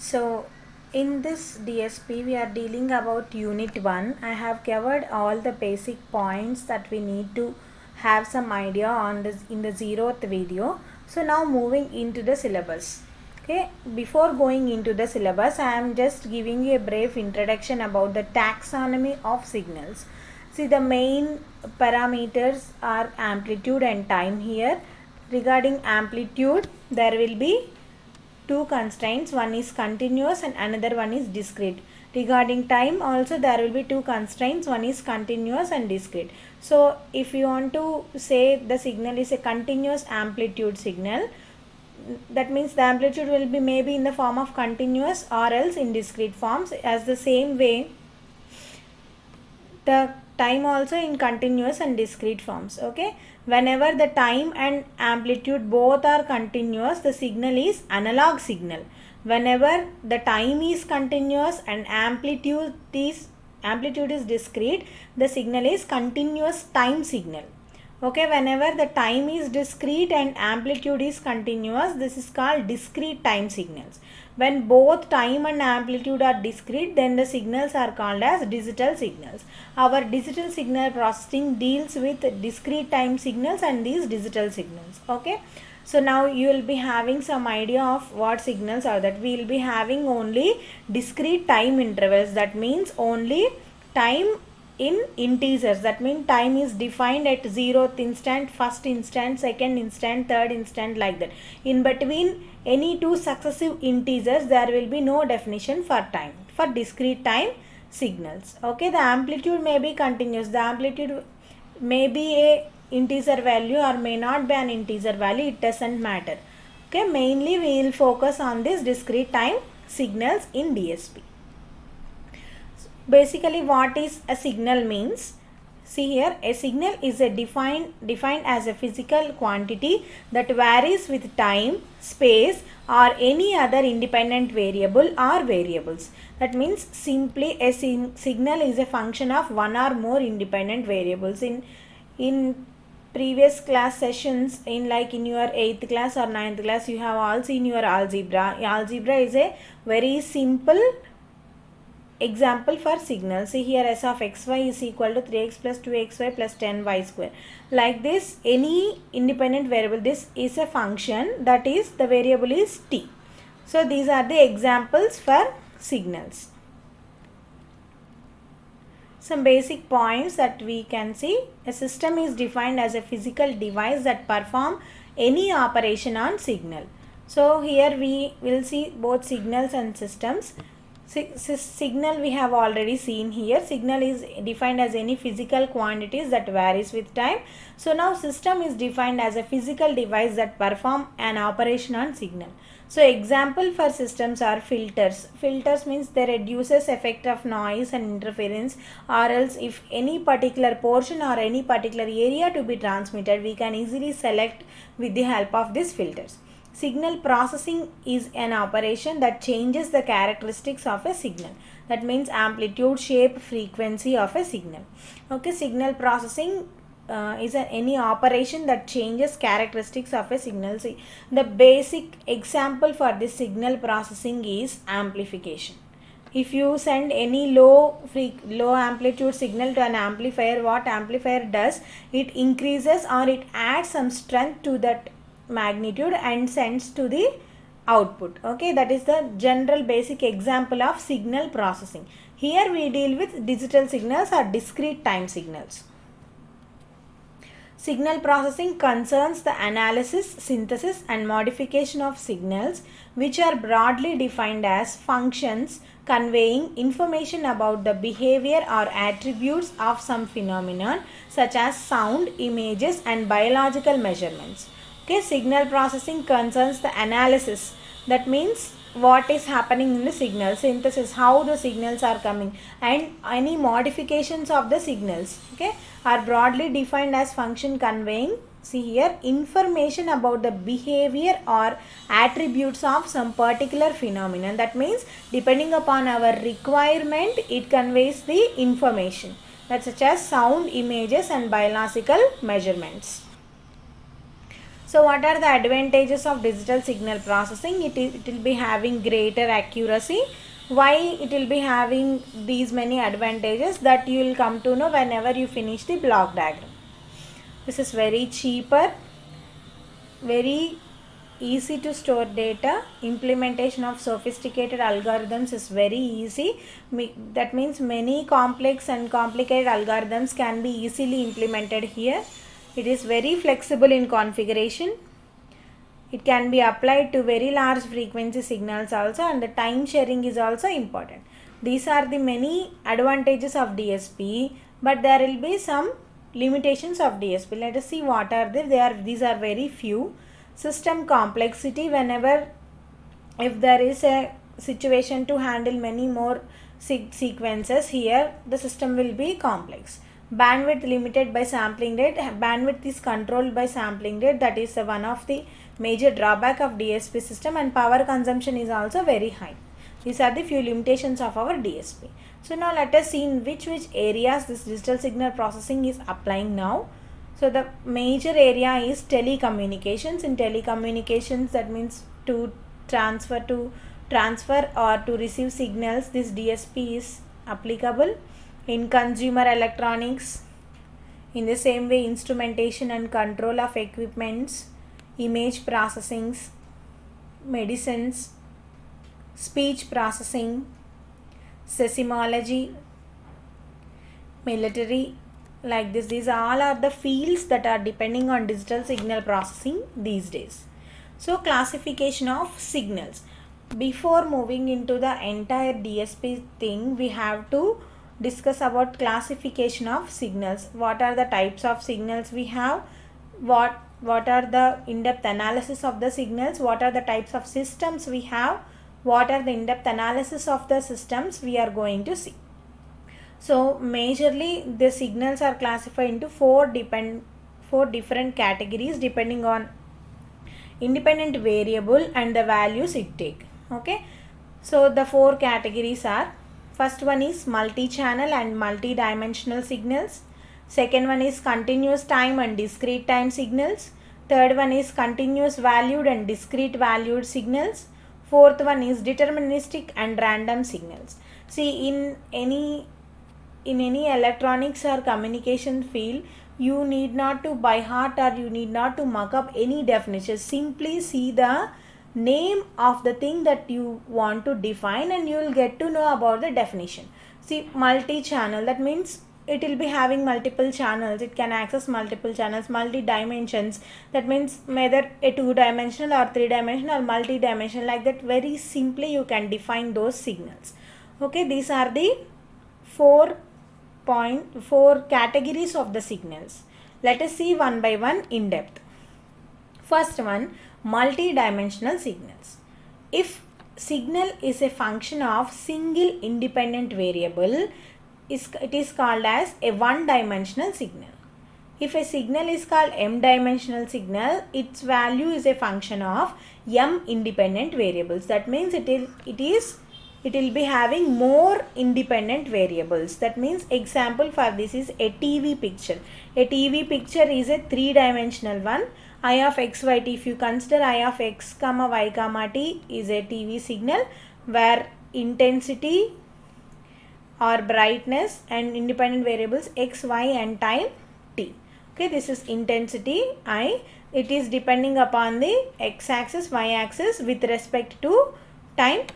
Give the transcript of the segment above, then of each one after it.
So in this DSP we are dealing about unit 1. I have covered all the basic points that we need to have some idea on this in the 0th video. So now moving into the syllabus. Okay, before going into the syllabus, I am just giving you a brief introduction about the taxonomy of signals. See, the main parameters are amplitude and time here. Regarding amplitude, there will be two constraints, one is continuous and another one is discrete. Regarding time also there will be two constraints, one is continuous and discrete. So if you want to say the signal is a continuous amplitude signal, that means the amplitude will be maybe in the form of continuous or else in discrete forms. As the same way the time also in continuous and discrete forms. Okay, whenever the time and amplitude both are continuous, the signal is analog signal. Whenever the time is continuous and amplitude is discrete, the signal is continuous time signal. Okay, whenever the time is discrete and amplitude is continuous, this is called discrete time signals. When both time and amplitude are discrete, then the signals are called as digital signals. Our digital signal processing deals with discrete time signals and these digital signals. Okay, so now you will be having some idea of what signals are that. We will be having only discrete time intervals, that means only time in integers, that means time is defined at 0th instant, first instant, second instant, third instant, like that. In between any two successive integers there will be no definition for time for discrete time signals. Okay, the amplitude may be continuous, the amplitude may be a integer value or may not be an integer value, it doesn't matter. Okay, mainly we will focus on this discrete time signals in DSP. Basically what is a signal means, see here, a signal is a defined as a physical quantity that varies with time, space or any other independent variable or variables. That means simply a signal is a function of one or more independent variables. In previous class sessions, in like in your 8th class or 9th class, you have all seen your algebra. Algebra is a very simple example for signal. See here, s of xy is equal to 3x plus 2xy plus 10y square. Like this, any independent variable, this is a function, that is the variable is t. So these are the examples for signals. Some basic points that we can see. A system is defined as a physical device that perform any operation on signal. So here we will see both signals and systems. Signal we have already seen here. Signal is defined as any physical quantities that varies with time. So now system is defined as a physical device that perform an operation on signal. So example for systems are filters. Filters means they reduces effect of noise and interference, or else if any particular portion or any particular area to be transmitted, we can easily select with the help of these filters. Signal processing is an operation that changes the characteristics of a signal. That means amplitude, shape, frequency of a signal. Okay, signal processing is any operation that changes characteristics of a signal. See, the basic example for this signal processing is amplification. If you send any low amplitude signal to an amplifier, what amplifier does, it increases or it adds some strength to that magnitude and sends to the output. Okay, that is the general basic example of signal processing. Here we deal with digital signals or discrete time signals. Signal processing concerns the analysis, synthesis and modification of signals, which are broadly defined as functions conveying information about the behavior or attributes of some phenomenon such as sound, images and biological measurements. Okay, signal processing concerns the analysis, that means what is happening in the signal, synthesis, how the signals are coming, and any modifications of the signals, okay, are broadly defined as function conveying, see here, information about the behavior or attributes of some particular phenomenon. That means depending upon our requirement, it conveys the information, that such as sound, images and biological measurements. So what are the advantages of digital signal processing? It will be having greater accuracy. Why it will be having these many advantages, that you will come to know whenever you finish the block diagram. This is very cheaper, very easy to store data. Implementation of sophisticated algorithms is very easy. That means many complex and complicated algorithms can be easily implemented here. It is very flexible in configuration. It can be applied to very large frequency signals also, and the time sharing is also important. These are the many advantages of DSP, but there will be some limitations of DSP. Let us see what are they. These are very few. System complexity, whenever if there is a situation to handle many more sequences, here the system will be complex. Bandwidth limited by sampling rate. Bandwidth is controlled by sampling rate. That is one of the major drawback of DSP system, and power consumption is also very high. These are the few limitations of our DSP. So now let us see in which areas this digital signal processing is applying now. So the major area is telecommunications. In telecommunications, that means to transfer or to receive signals, this DSP is applicable. In consumer electronics, in the same way, instrumentation and control of equipments, image processing, medicines, speech processing, seismology, military, like this. These all are the fields that are depending on digital signal processing these days. So classification of signals. Before moving into the entire DSP thing, we have to discuss about classification of signals. What are the types of signals we have? What are the in-depth analysis of the signals? What are the types of systems we have? What are the in-depth analysis of the systems we are going to see? So majorly the signals are classified into four different categories depending on independent variable and the values it take. Okay, so the four categories are: first one is multi-channel and multi-dimensional signals. Second one is continuous time and discrete time signals. Third one is continuous valued and discrete valued signals. Fourth one is deterministic and random signals. See, in any electronics or communication field, you need not to by heart or you need not to mark up any definition. Simply see the name of the thing that you want to define and you will get to know about the definition. See, multi-channel, that means it will be having multiple channels. It can access multiple channels. Multi-dimensions, that means whether a 2-dimensional or 3-dimensional or multi-dimensional, like that. Very simply you can define those signals. Okay, these are the four categories of the signals. Let us see one by one in depth. First one, multi-dimensional signals. If signal is a function of single independent variable, it is called as a one-dimensional signal. If a signal is called m-dimensional signal, its value is a function of m independent variables. That means it will be having more independent variables. That means example for this is a TV picture. A TV picture is a 3-dimensional one. I of x, y, t. If you consider I of x, y, t is a TV signal where intensity or brightness and independent variables x, y and time t. Okay, this is intensity I. It is depending upon the x-axis, y-axis with respect to time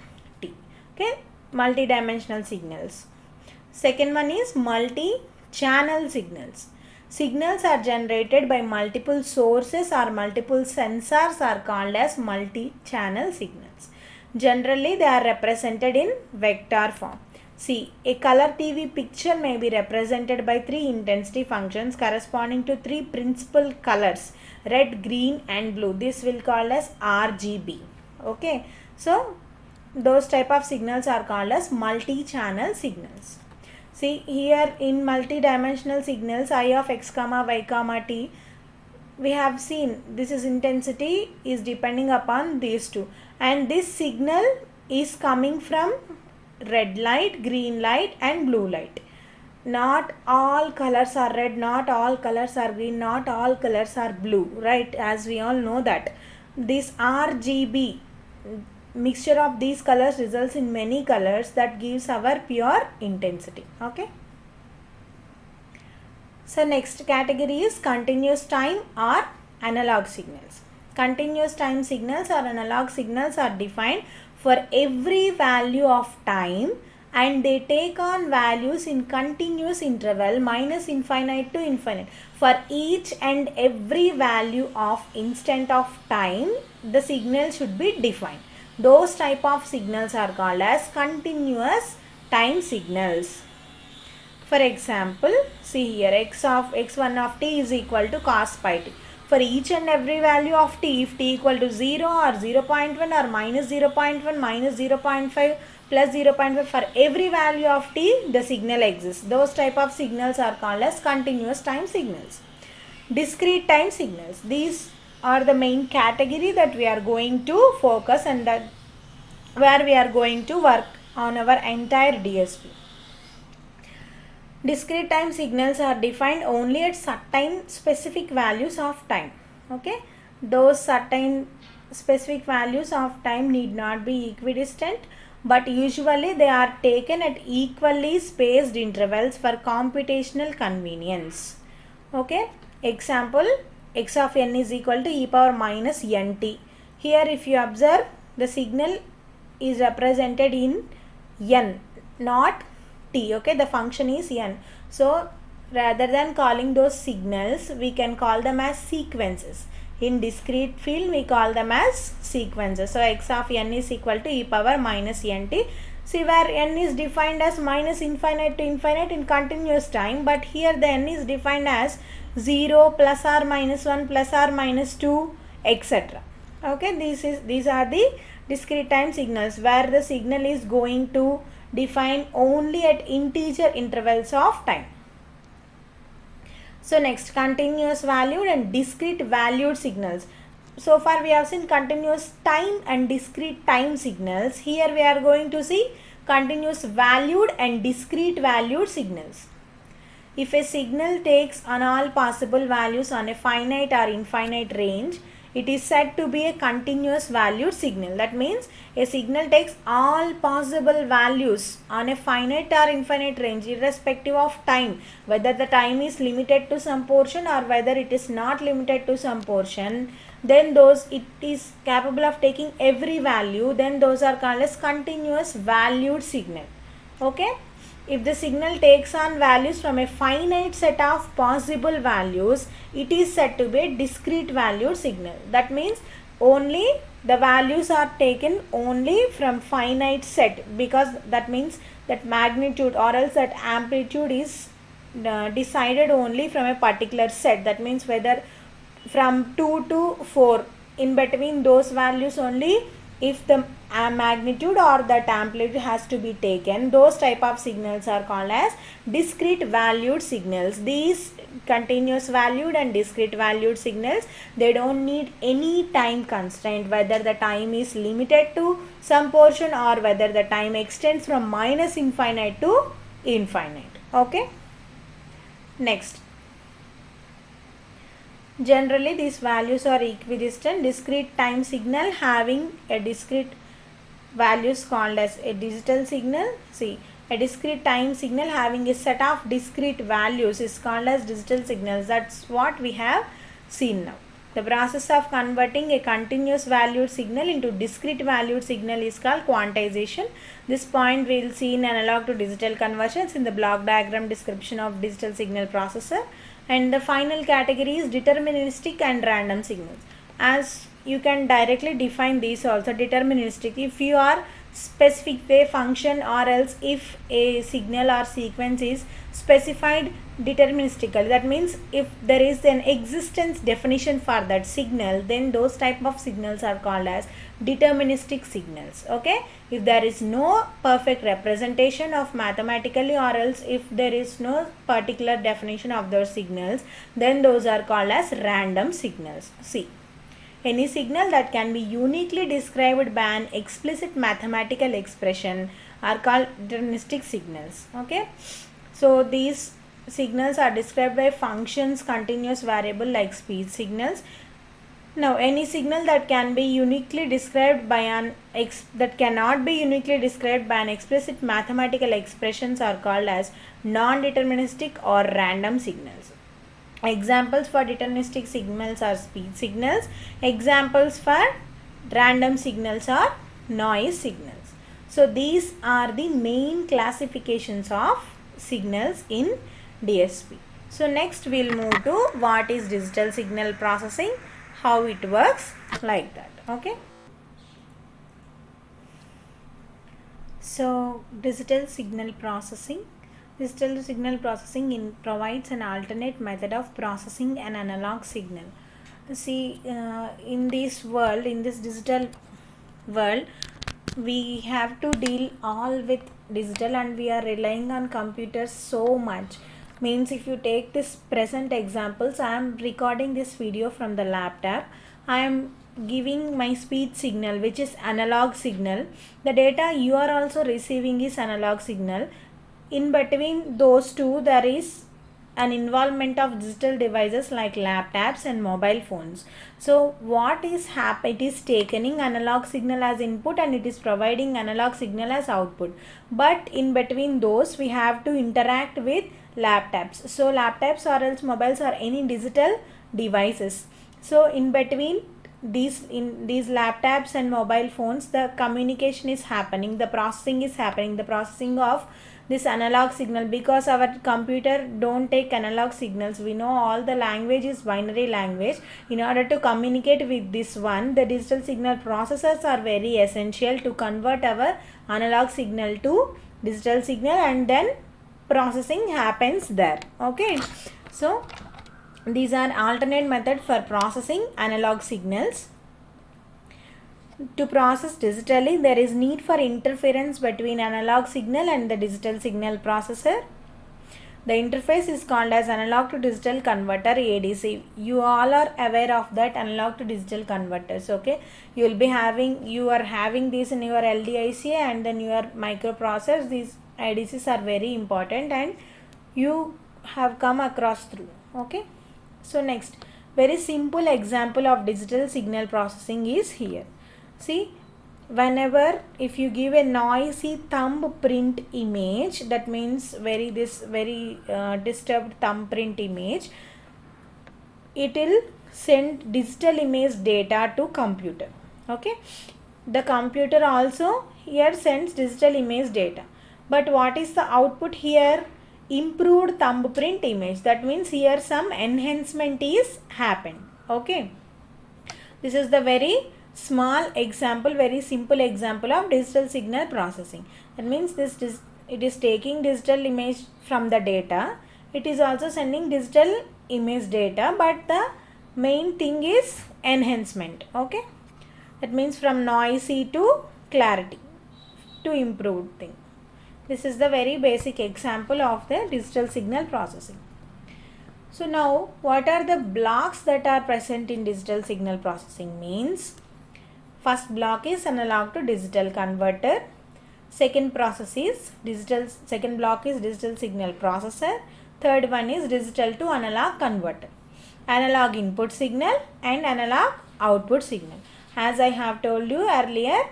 t. Okay, multi-dimensional signals. Second one is multi-channel signals. Signals are generated by multiple sources or multiple sensors are called as multi-channel signals. Generally, they are represented in vector form. See, a color TV picture may be represented by 3 intensity functions corresponding to 3 principal colors: red, green and blue. This will called as RGB. Okay, so those type of signals are called as multi-channel signals. See, here in multi-dimensional signals, I of x, y, t, we have seen this is intensity is depending upon these two, and this signal is coming from red light, green light and blue light. not all colors are red, not all colors are green, not all colors are blue, right? As we all know that this RGB mixture of these colors results in many colors that gives our pure intensity. Okay. So next category is continuous time or analog signals. Continuous time signals or analog signals are defined for every value of time, and they take on values in continuous interval minus infinite to infinite. For each and every value of instant of time, the signal should be defined. Those type of signals are called as continuous time signals. For example, see here, x1 of t is equal to cos pi t. For each and every value of t, if t equal to 0 or 0.1 or minus 0.1, minus 0.5, plus 0.5, for every value of t, the signal exists. Those type of signals are called as continuous time signals. Discrete time signals. These are the main category that we are going to focus, and that where we are going to work on our entire DSP. Discrete time signals are defined only at certain specific values of time. Okay, those certain specific values of time need not be equidistant, but usually they are taken at equally spaced intervals for computational convenience. Okay, example, x of n is equal to e power minus nt. Here if you observe, the signal is represented in n, not t. Okay, the function is n. So rather than calling those signals, we can call them as sequences. In discrete field, we call them as sequences. So x of n is equal to e power minus nt. See, where n is defined as minus infinite to infinite in continuous time, but here the n is defined as 0, plus or minus 1, plus or minus 2, etc. Okay, these are the discrete time signals where the signal is going to define only at integer intervals of time. So next, continuous valued and discrete valued signals. So far we have seen continuous time and discrete time signals. Here we are going to see continuous valued and discrete valued signals. If a signal takes on all possible values on a finite or infinite range, it is said to be a continuous valued signal. That means a signal takes all possible values on a finite or infinite range irrespective of time, whether the time is limited to some portion or whether it is not limited to some portion. Then it is capable of taking every value, then those are called as continuous valued signal. Okay. If the signal takes on values from a finite set of possible values, it is said to be a discrete valued signal. That means only the values are taken only from finite set, because that means that magnitude or else that amplitude is decided only from a particular set. That means whether from 2 to 4, in between those values only, if the magnitude or that amplitude has to be taken, those type of signals are called as discrete valued signals. These continuous valued and discrete valued signals, they don't need any time constraint, whether the time is limited to some portion or whether the time extends from minus infinite to infinite. Okay. Next, generally these values are equidistant. Discrete time signal having a discrete values called as a digital signal. See, a discrete time signal having a set of discrete values is called as digital signals. That's what we have seen now. The process of converting a continuous valued signal into discrete valued signal is called quantization. This point we will see in analog to digital conversions in the block diagram description of digital signal processor. And the final category is deterministic and random signals. As you can directly define these also. Deterministic, if you are specific way function or else if a signal or sequence is specified deterministically, that means if there is an existence definition for that signal, then those type of signals are called as deterministic signals. Okay, if there is no perfect representation of mathematically or else if there is no particular definition of those signals, then those are called as random signals. See, any signal that can be uniquely described by an explicit mathematical expression are called deterministic signals. Okay. So these signals are described by functions continuous variable like speech signals. Now any signal that can be uniquely described by that cannot be uniquely described by an explicit mathematical expressions are called as non-deterministic or random signals. Examples for deterministic signals are speech signals. Examples for random signals are noise signals. So these are the main classifications of signals in DSP. So next we'll move to what is digital signal processing, how it works, like that. Okay. So digital signal processing. Digital signal processing provides an alternate method of processing an analog signal. See, in this world, in this digital world, we have to deal all with digital and we are relying on computers so much. Means if you take this present examples, I am recording this video from the laptop. I am giving my speech signal, which is analog signal. The data you are also receiving is analog signal. In between those two, there is an involvement of digital devices like laptops and mobile phones. So what is happening? It is taking analog signal as input and it is providing analog signal as output. But in between those, we have to interact with laptops. So laptops or else mobiles or any digital devices. So in between these laptops and mobile phones, the communication is happening, the processing is happening, the processing of this analog signal, because our computer don't take analog signals. We know all the language is binary language. In order to communicate with this one, the digital signal processors are very essential to convert our analog signal to digital signal, and then processing happens there. Okay, so these are alternate method for processing analog signals. To process digitally, there is need for interference between analog signal and the digital signal processor. The interface is called as analog to digital converter, ADC. You all are aware of that, analog to digital converters. Okay, you are having this in your LDICA and then your microprocessors. These ADCs are very important and you have come across through. Okay, so next, very simple example of digital signal processing is here. See, whenever if you give a noisy thumbprint image, that means very disturbed thumbprint image, it will send digital image data to computer. Okay, the computer also here sends digital image data, but what is the output here? Improved thumbprint image. That means here some enhancement is happened. Okay, this is the very small example, very simple example of digital signal processing. That means it is taking digital image from the data, it is also sending digital image data, but the main thing is enhancement. Okay, that means from noisy to clarity to improved thing. This is the very basic example of the digital signal processing. So now, what are the blocks that are present in digital signal processing? Means first block is analog to digital converter. Second block is digital signal processor. Third one is digital to analog converter. Analog input signal and analog output signal. As I have told you earlier,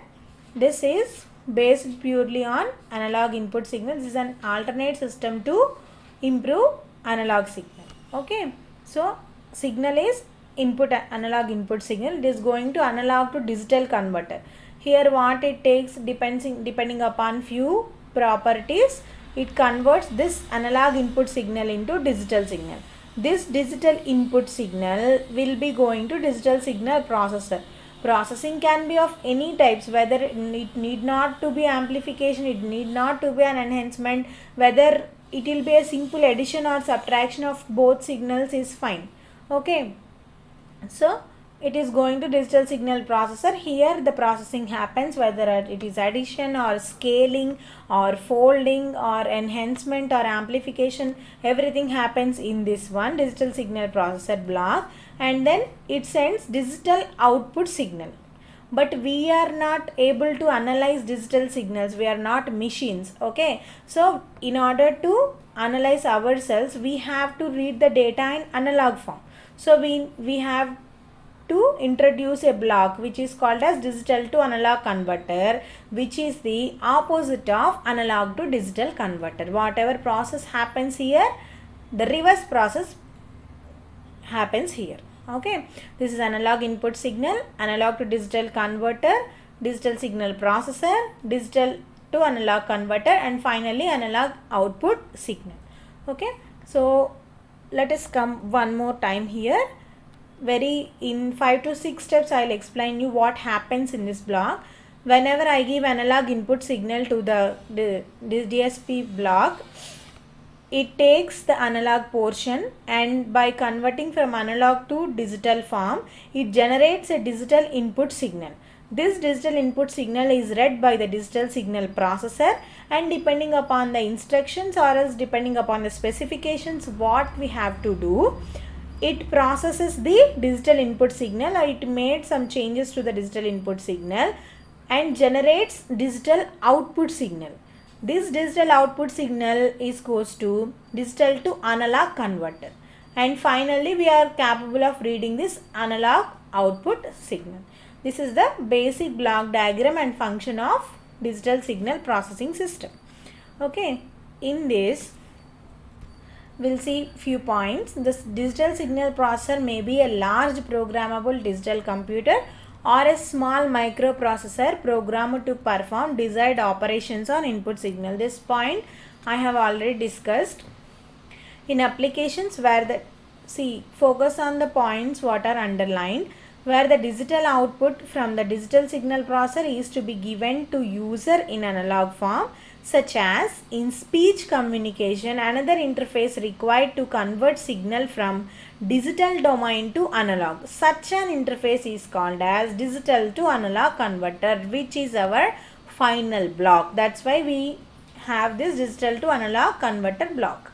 this is based purely on analog input signal. This is an alternate system to improve analog signal. Okay, so signal is analog input signal. It is going to analog to digital converter. Here what it takes, depending upon few properties, it converts this analog input signal into digital signal. This digital input signal will be going to digital signal processor. Processing can be of any types, whether it need not to be amplification, it need not to be an enhancement, whether it will be a simple addition or subtraction of both signals is fine. Okay, so it is going to digital signal processor. Here the processing happens, whether it is addition or scaling or folding or enhancement or amplification, everything happens in this one digital signal processor block, and then it sends digital output signal. But we are not able to analyze digital signals, we are not machines. Okay, so in order to analyze ourselves, we have to read the data in analog form. So we have to introduce a block which is called as digital to analog converter, which is the opposite of analog to digital converter. Whatever process happens here, the reverse process happens here. Okay, this is analog input signal, analog to digital converter, digital signal processor, digital to analog converter, and finally analog output signal. Okay, so let us come one more time here. In 5 to 6 steps I'll explain you what happens in this block. Whenever I give analog input signal to the DSP block, it takes the analog portion, and by converting from analog to digital form, it generates a digital input signal. This digital input signal is read by the digital signal processor, and depending upon the instructions or else depending upon the specifications what we have to do, it processes the digital input signal, or it made some changes to the digital input signal and generates digital output signal. This digital output signal goes to digital to analog converter, and finally we are capable of reading this analog output signal. This is the basic block diagram and function of digital signal processing system. Okay, in this we'll see few points. This digital signal processor may be a large programmable digital computer or a small microprocessor programmed to perform desired operations on input signal. This point I have already discussed. In applications where focus on the points what are underlined, where the digital output from the digital signal processor is to be given to user in analog form, such as in speech communication, another interface required to convert signal from digital domain to analog. Such an interface is called as digital to analog converter, which is our final block. That's why we have this digital to analog converter block.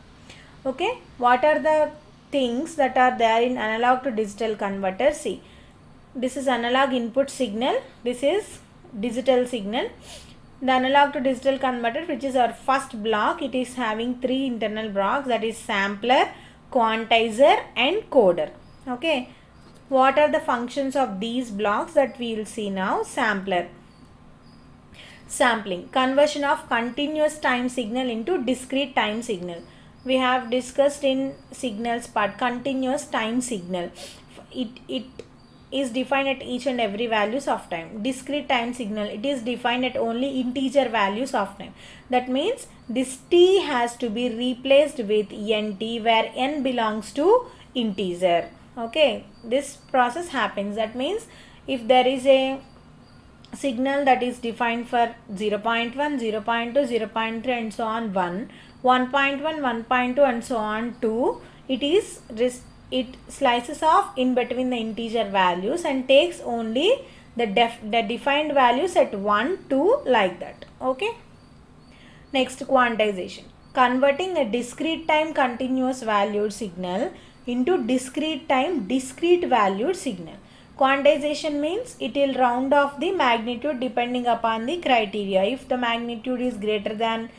Okay, what are the things that are there in analog to digital converter? See, this is analog input signal, this is digital signal. The analog to digital converter, which is our first block, it is having 3 internal blocks, that is sampler, quantizer and coder. Okay, what are the functions of these blocks that we will see now? Sampler, sampling, conversion of continuous time signal into discrete time signal. We have discussed in signals part continuous time signal. It is defined at each and every values of time. Discrete time signal, it is defined at only integer values of time. That means this t has to be replaced with nt, where n belongs to integer. Okay, this process happens. That means if there is a signal that is defined for 0.1, 0.2, 0.3 and so on 1, 1.1, 1.2 and so on 2, it slices off in between the integer values and takes only the defined values at 1, 2 like that. Okay. Next, quantization. Converting a discrete time continuous valued signal into discrete time discrete valued signal. Quantization means it will round off the magnitude depending upon the criteria. If the magnitude is greater than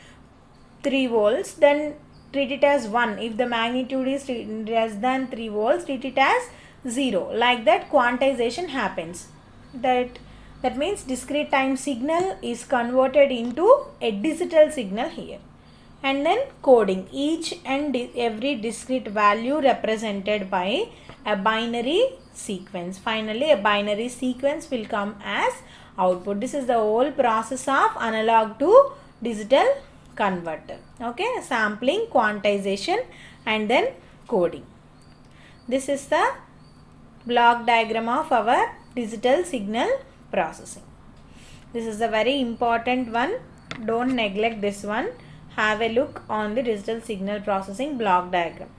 3 volts, then treat it as 1. If the magnitude is less than 3 volts, treat it as 0. Like that quantization happens. That means discrete time signal is converted into a digital signal here. And then coding. Each and every discrete value represented by a binary sequence. Finally, a binary sequence will come as output. This is the whole process of analog to digital converter. Okay, sampling, quantization and then coding. This is the block diagram of our digital signal processing. This is a very important one. Don't neglect this one. Have a look on the digital signal processing block diagram.